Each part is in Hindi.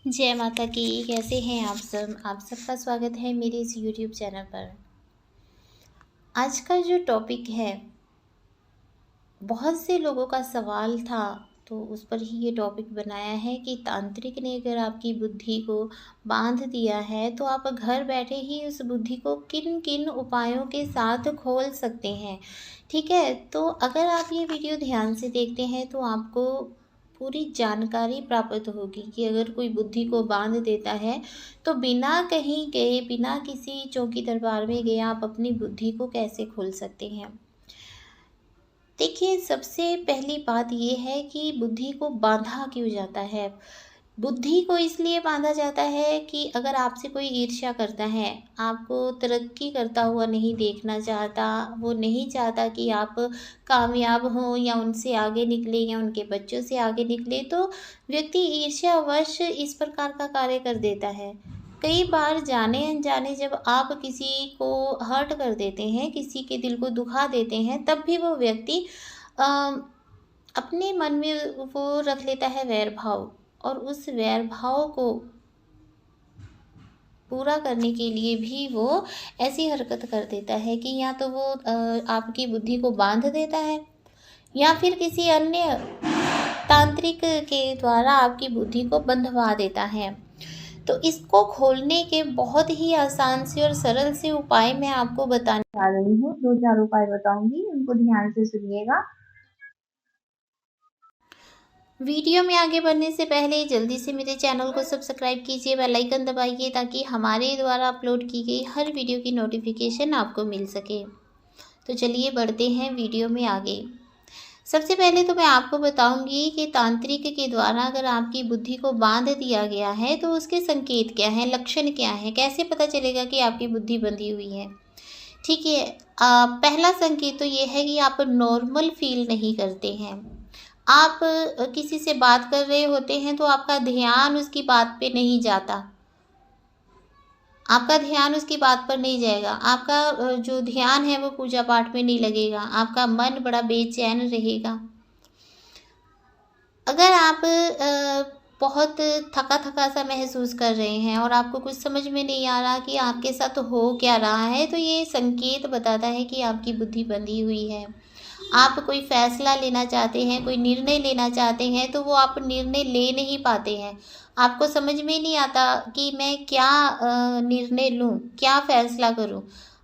जय माता की। कैसे हैं आप सब? आप सबका स्वागत है मेरे इस यूट्यूब चैनल पर। आज का जो टॉपिक है, बहुत से लोगों का सवाल था, तो उस पर ही ये टॉपिक बनाया है कि तांत्रिक ने अगर आपकी बुद्धि को बांध दिया है तो आप घर बैठे ही उस बुद्धि को किन किन उपायों के साथ खोल सकते हैं। ठीक है, तो अगर आप ये वीडियो ध्यान से देखते हैं तो आपको पूरी जानकारी प्राप्त होगी कि अगर कोई बुद्धि को बांध देता है तो बिना कहीं गए, बिना किसी चौकी दरबार में गए, आप अपनी बुद्धि को कैसे खोल सकते हैं। देखिए, सबसे पहली बात ये है कि बुद्धि को बांधा क्यों जाता है। बुद्धि को इसलिए बांधा जाता है कि अगर आपसे कोई ईर्ष्या करता है, आपको तरक्की करता हुआ नहीं देखना चाहता, वो नहीं चाहता कि आप कामयाब हों या उनसे आगे निकले या उनके बच्चों से आगे निकले, तो व्यक्ति ईर्ष्यावश इस प्रकार का कार्य कर देता है। कई बार जाने अनजाने जब आप किसी को हर्ट कर देते हैं, किसी के दिल को दुखा देते हैं, तब भी वो व्यक्ति अ, अपने मन में वो रख लेता है वैर भाव, और उस वैर भाव को पूरा करने के लिए भी वो ऐसी हरकत कर देता है कि या तो वो आपकी बुद्धि को बांध देता है या फिर किसी अन्य तांत्रिक के द्वारा आपकी बुद्धि को बंधवा देता है। तो इसको खोलने के बहुत ही आसान से और सरल से उपाय मैं आपको बताने जा रही हूँ। 2-4 उपाय बताऊंगी, उनको ध्यान से सुनिएगा। वीडियो में आगे बढ़ने से पहले जल्दी से मेरे चैनल को सब्सक्राइब कीजिए, बेल आइकन दबाइए ताकि हमारे द्वारा अपलोड की गई हर वीडियो की नोटिफिकेशन आपको मिल सके। तो चलिए बढ़ते हैं वीडियो में आगे। सबसे पहले तो मैं आपको बताऊंगी कि तांत्रिक के द्वारा अगर आपकी बुद्धि को बांध दिया गया है तो उसके संकेत क्या हैं, लक्षण क्या हैं, कैसे पता चलेगा कि आपकी बुद्धि बंधी हुई है। ठीक है, पहला संकेत तो ये है कि आप नॉर्मल फील नहीं करते हैं। आप किसी से बात कर रहे होते हैं तो आपका ध्यान उसकी बात पे नहीं जाता, आपका ध्यान उसकी बात पर नहीं जाएगा, आपका जो ध्यान है वो पूजा पाठ में नहीं लगेगा, आपका मन बड़ा बेचैन रहेगा। अगर आप बहुत थका थका सा महसूस कर रहे हैं और आपको कुछ समझ में नहीं आ रहा कि आपके साथ हो क्या रहा है, तो ये संकेत बताता है कि आपकी बुद्धि बंधी हुई है। आप कोई फैसला लेना चाहते हैं, कोई निर्णय लेना चाहते हैं, तो वो आप निर्णय ले नहीं पाते हैं। आपको समझ में नहीं आता कि मैं क्या निर्णय लूँ, क्या फैसला करूँ।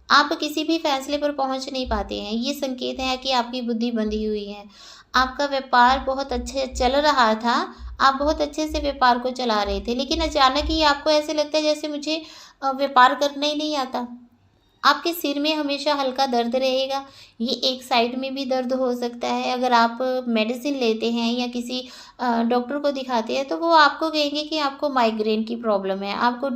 आप किसी भी फैसले पर पहुँच नहीं पाते हैं। ये संकेत है कि आपकी बुद्धि बंधी हुई है। आपका व्यापार बहुत अच्छे चल रहा था, आप बहुत अच्छे से व्यापार को चला रहे थे, लेकिन अचानक ही आपको ऐसे लगता है जैसे मुझे व्यापार करना ही नहीं आता। आपके सिर में हमेशा हल्का दर्द रहेगा, ये एक साइड में भी दर्द हो सकता है। अगर आप मेडिसिन लेते हैं या किसी डॉक्टर को दिखाते हैं तो वो आपको कहेंगे कि आपको माइग्रेन की प्रॉब्लम है, आपको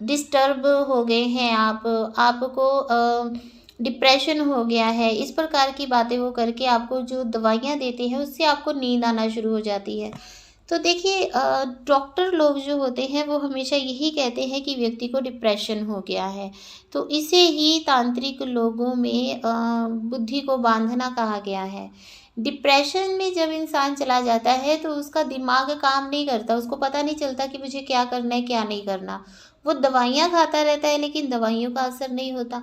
डिस्टर्ब हो गए हैं, आपको डिप्रेशन हो गया है। इस प्रकार की बातें वो करके आपको जो दवाइयाँ देते हैं उससे आपको नींद आना शुरू हो जाती है। तो देखिए, डॉक्टर लोग जो होते हैं वो हमेशा यही कहते हैं कि व्यक्ति को डिप्रेशन हो गया है। तो इसे ही तांत्रिक लोगों में बुद्धि को बांधना कहा गया है। डिप्रेशन में जब इंसान चला जाता है तो उसका दिमाग काम नहीं करता, उसको पता नहीं चलता कि मुझे क्या करना है क्या नहीं करना। वो दवाइयाँ खाता रहता है लेकिन दवाइयों का असर नहीं होता।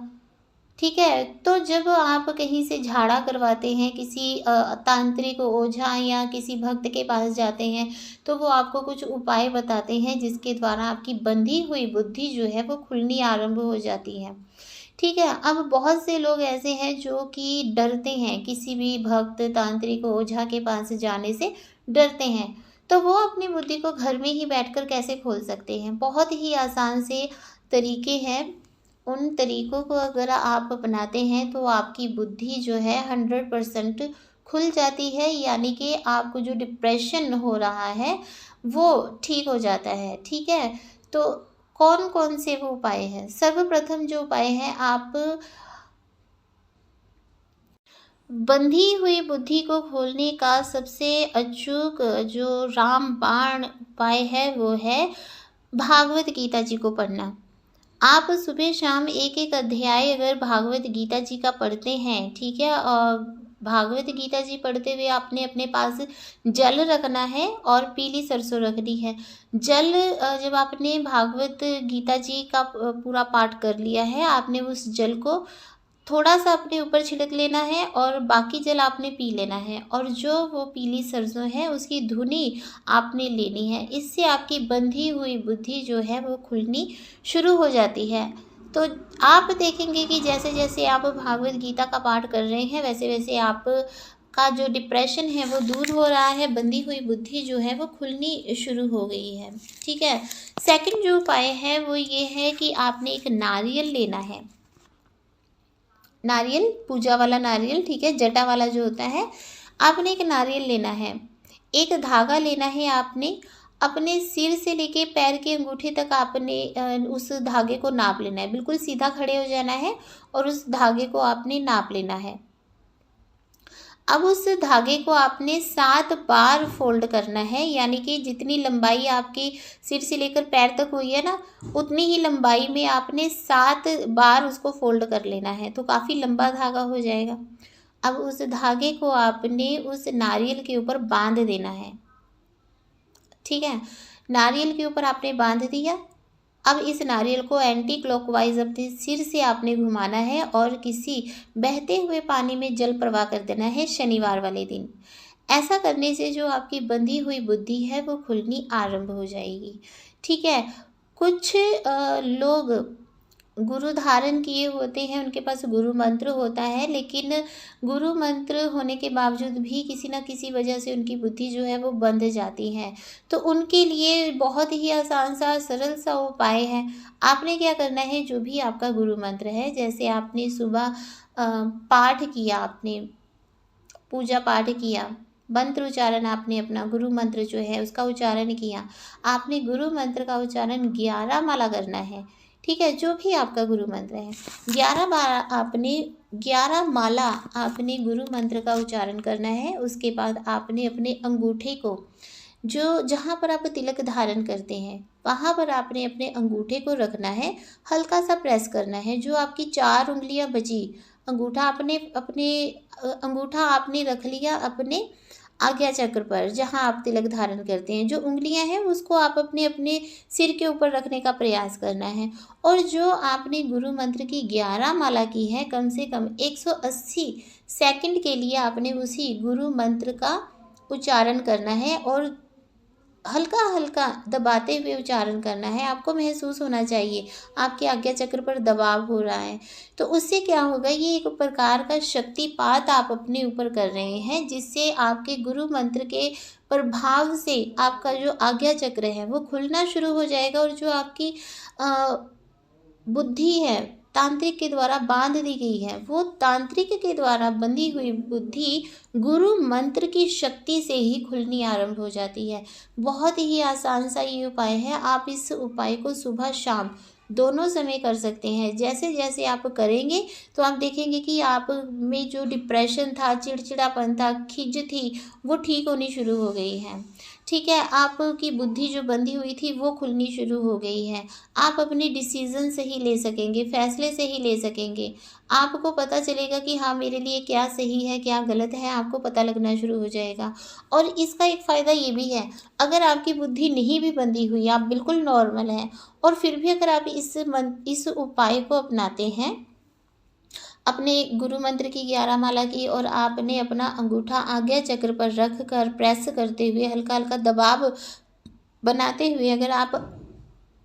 ठीक है, तो जब आप कहीं से झाड़ा करवाते हैं, किसी तांत्रिक ओझा या किसी भक्त के पास जाते हैं, तो वो आपको कुछ उपाय बताते हैं जिसके द्वारा आपकी बंधी हुई बुद्धि जो है वो खुलनी आरंभ हो जाती है। ठीक है, अब बहुत से लोग ऐसे हैं जो कि डरते हैं, किसी भी भक्त, तांत्रिक, ओझा के पास जाने से डरते हैं। तो वो अपनी बुद्धि को घर में ही बैठकर कैसे खोल सकते हैं? बहुत ही आसान से तरीके हैं। उन तरीकों को अगर आप अपनाते हैं तो आपकी बुद्धि जो है 100% खुल जाती है, यानी कि आपको जो डिप्रेशन हो रहा है वो ठीक हो जाता है। ठीक है, तो कौन कौन से वो उपाय हैं? सर्वप्रथम जो उपाय है, आप बंधी हुई बुद्धि को खोलने का सबसे अचूक जो रामबाण उपाय है वो है भागवत गीता जी को पढ़ना। आप सुबह शाम एक एक अध्याय अगर भागवत गीता जी का पढ़ते हैं, ठीक है, और भागवत गीता जी पढ़ते हुए आपने अपने पास जल रखना है और पीली सरसों रखनी है। जल जब आपने भागवत गीता जी का पूरा पाठ कर लिया है, आपने उस जल को थोड़ा-सा अपने ऊपर छिड़क लेना है और बाकी जल आपने पी लेना है और जो वो पीली सरसों है उसकी धुनी आपने लेनी है। इससे आपकी बंधी हुई बुद्धि जो है वो खुलनी शुरू हो जाती है। तो आप देखेंगे कि जैसे-जैसे आप भागवत गीता का पाठ कर रहे हैं, वैसे-वैसे आप का जो डिप्रेशन है वो दूर हो रहा है, बंधी हुई बुद्धि जो है वो खुलनी शुरू हो गई है। ठीक है? सेकंड जो उपाय है वो ये है कि आपने एक नारियल लेना है। नारियल, पूजा वाला नारियल, ठीक है, जटा वाला जो होता है, आपने एक नारियल लेना है। एक धागा लेना है आपने, अपने सिर से लेके पैर के अंगूठे तक आपने उस धागे को नाप लेना है। बिल्कुल सीधा खड़े हो जाना है और उस धागे को आपने नाप लेना है। अब उस धागे को आपने 7 बार फोल्ड करना है, यानी कि जितनी लंबाई आपकी सिर से लेकर पैर तक हुई है ना, उतनी ही लंबाई में आपने 7 बार उसको फोल्ड कर लेना है। तो काफ़ी लंबा धागा हो जाएगा। अब उस धागे को आपने उस नारियल के ऊपर बांध देना है। ठीक है, नारियल के ऊपर आपने बांध दिया। अब इस नारियल को एंटी क्लॉकवाइज अपने सिर से आपने घुमाना है और किसी बहते हुए पानी में जल प्रवाह कर देना है शनिवार वाले दिन। ऐसा करने से जो आपकी बंधी हुई बुद्धि है वो खुलनी आरंभ हो जाएगी। ठीक है, कुछ लोग गुरु धारण किए होते हैं, उनके पास गुरु मंत्र होता है, लेकिन गुरु मंत्र होने के बावजूद भी किसी न किसी वजह से उनकी बुद्धि जो है वो बंध जाती है। तो उनके लिए बहुत ही आसान सा सरल सा उपाय है। आपने क्या करना है, जो भी आपका गुरु मंत्र है, जैसे आपने सुबह पाठ किया, आपने पूजा पाठ किया, मंत्र उच्चारण, आपने अपना गुरु मंत्र जो है उसका उच्चारण किया, आपने गुरु मंत्र का उच्चारण 11 माला करना है। ठीक है, जो भी आपका गुरु मंत्र है 11 बार आपने 11 माला आपने गुरु मंत्र का उच्चारण करना है। उसके बाद आपने अपने अंगूठे को, जो जहाँ पर आप तिलक धारण करते हैं वहाँ पर आपने अपने अंगूठे को रखना है, हल्का सा प्रेस करना है। जो आपकी 4 उंगलियां बची, अंगूठा आपने अपने अंगूठा आपने रख लिया अपने आज्ञा चक्र पर, जहाँ आप तिलक धारण करते हैं। जो उंगलियां हैं उसको आप अपने अपने सिर के ऊपर रखने का प्रयास करना है। और जो आपने गुरु मंत्र की 11 माला की है, कम से कम 180 सेकंड के लिए आपने उसी गुरु मंत्र का उच्चारण करना है और हल्का हल्का दबाते हुए उच्चारण करना है। आपको महसूस होना चाहिए आपके आज्ञा चक्र पर दबाव हो रहा है। तो उससे क्या होगा, ये एक प्रकार का शक्तिपात आप अपने ऊपर कर रहे हैं, जिससे आपके गुरु मंत्र के प्रभाव से आपका जो आज्ञा चक्र है वो खुलना शुरू हो जाएगा और जो आपकी बुद्धि है तांत्रिक के द्वारा बांध दी गई है, वो तांत्रिक के द्वारा बंधी हुई बुद्धि गुरु मंत्र की शक्ति से ही खुलनी आरंभ हो जाती है। बहुत ही आसान सा ये उपाय है। आप इस उपाय को सुबह शाम दोनों समय कर सकते हैं। जैसे जैसे आप करेंगे तो आप देखेंगे कि आप में जो डिप्रेशन था, चिड़चिड़ापन था, खिज थी, वो ठीक होनी शुरू हो गई है। ठीक है, आपकी बुद्धि जो बंधी हुई थी वो खुलनी शुरू हो गई है। आप अपने डिसीजन सही ले सकेंगे, फैसले सही ले सकेंगे। आपको पता चलेगा कि हाँ, मेरे लिए क्या सही है क्या गलत है, आपको पता लगना शुरू हो जाएगा। और इसका एक फ़ायदा ये भी है, अगर आपकी बुद्धि नहीं भी बंधी हुई, आप बिल्कुल नॉर्मल हैं और फिर भी अगर आप इस उपाय को अपनाते हैं, अपने गुरु मंत्र की 11 माला की, और आपने अपना अंगूठा आज्ञा चक्र पर रख कर प्रेस करते हुए हल्का हल्का दबाव बनाते हुए अगर आप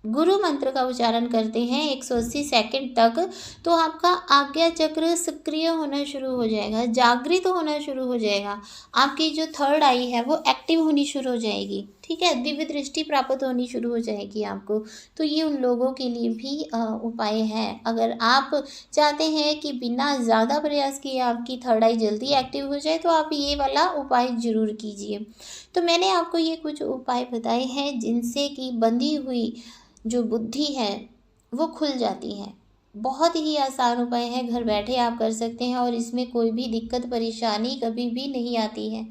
गुरु मंत्र का उच्चारण करते हैं 180 सेकंड तक, तो आपका आज्ञा चक्र सक्रिय होना शुरू हो जाएगा, जागृत होना शुरू हो जाएगा। आपकी जो थर्ड आई है वो एक्टिव होनी शुरू हो जाएगी। ठीक है, दिव्य दृष्टि प्राप्त होनी शुरू हो जाएगी आपको। तो ये उन लोगों के लिए भी उपाय है। अगर आप चाहते हैं कि बिना ज़्यादा प्रयास किए आपकी थर्ड आई जल्दी एक्टिव हो जाए, तो आप ये वाला उपाय ज़रूर कीजिए। तो मैंने आपको ये कुछ उपाय बताए हैं जिनसे कि बंधी हुई जो बुद्धि है वो खुल जाती है। बहुत ही आसान उपाय है, घर बैठे आप कर सकते हैं और इसमें कोई भी दिक्कत परेशानी कभी भी नहीं आती है।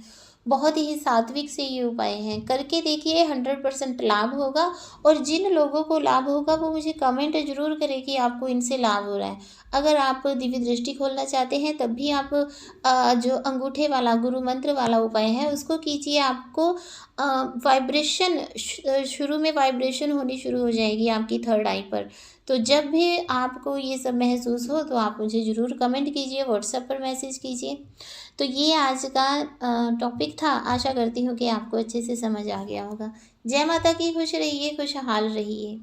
बहुत ही सात्विक से ये उपाय हैं, करके देखिए, 100% लाभ होगा। और जिन लोगों को लाभ होगा वो मुझे कमेंट ज़रूर करें कि आपको इनसे लाभ हो रहा है। अगर आप दिव्य दृष्टि खोलना चाहते हैं तब भी आप जो अंगूठे वाला गुरु मंत्र वाला उपाय है उसको कीजिए। आपको वाइब्रेशन शुरू में वाइब्रेशन होनी शुरू हो जाएगी आपकी थर्ड आई पर। तो जब भी आपको ये सब महसूस हो तो आप मुझे ज़रूर कमेंट कीजिए, व्हाट्सएप पर मैसेज कीजिए। तो ये आज का टॉपिक था। आशा करती हूँ कि आपको अच्छे से समझ आ गया होगा। जय माता की, खुश रहिए, खुशहाल रहिए।